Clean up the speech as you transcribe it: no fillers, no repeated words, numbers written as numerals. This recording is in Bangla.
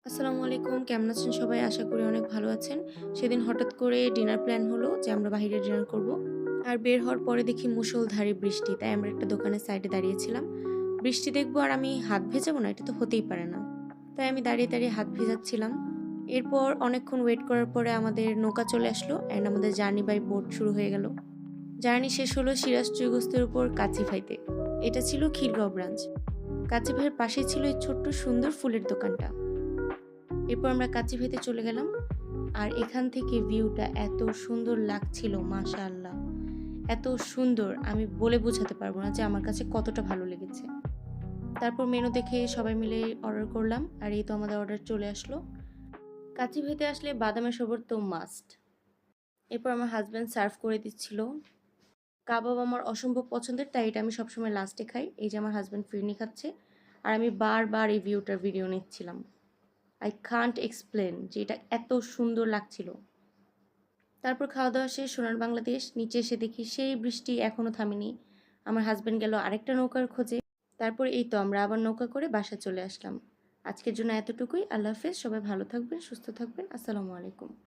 আসসালামু আলাইকুম। কেমন আছেন সবাই? আশা করি অনেক ভালো আছেন। সেদিন হঠাৎ করে ডিনার প্ল্যান হলো যে আমরা বাহিরে ডিনার করব। আর বের হওয়ার পরে দেখি মুষলধারে বৃষ্টি। তাই আমরা একটা দোকানের সাইডে দাঁড়িয়েছিলাম। বৃষ্টি দেখবো আর আমি হাত ভেজাবো না, এটা তো হতেই পারে না। তাই আমি দাঁড়িয়ে, দাঁড়িয়ে হাত ভেজাচ্ছিলাম। এরপর অনেকক্ষণ ওয়েট করার পরে আমাদের নৌকা চলে আসলো অ্যান্ড আমাদের জার্নি বাই বোট শুরু হয়ে গেল। জার্নি শেষ হলো সিরাজ চৌগস্তের উপর কাচিফাইতে। এটা ছিল খিলগাঁও ব্রাঞ্চ। কাচিফাইয়ের পাশেই ছিল এই ছোট্ট সুন্দর ফুলের দোকানটা। এরপর আমরা কাচিভেতে চলে গেলাম। আর এখান থেকে ভিউটা এত সুন্দর লাগছিল, মাশাআল্লাহ! এত সুন্দর আমি বলে বোঝাতে পারবো না যে আমার কাছে কতটা ভালো লেগেছে। তারপর মেনু দেখে সবাই মিলে অর্ডার করলাম আর এই তো আমাদের অর্ডার চলে আসলো। কাচিভেতে আসলে বাদামের শরবত তো মাস্ট। এরপর আমার হাসব্যান্ড সার্ভ করে দিচ্ছিল। কাবাব আমার অসম্ভব পছন্দের, তাই এটা আমি সবসময় লাস্টে খাই। এই যে আমার হাসব্যান্ড ফিরনি খাচ্ছে আর আমি বারবার এই ভিউটার ভিডিও নিচ্ছিলাম। আই কান্ট এক্সপ্লেন যে এটা এত সুন্দর লাগছিল। তারপর খাওয়া দাওয়া শেষ, সোনার বাংলাদেশ নিচে এসে দেখি সেই বৃষ্টি এখনও থামেনি। আমার হাজব্যান্ড গেল আরেকটা নৌকার খোঁজে। তারপর এই তো আমরা আবার নৌকা করে বাসায় চলে আসলাম। আজকের জন্য এতটুকুই। আল্লাহ হাফেজ। সবাই ভালো থাকবেন, সুস্থ থাকবেন। আসসালামু আলাইকুম।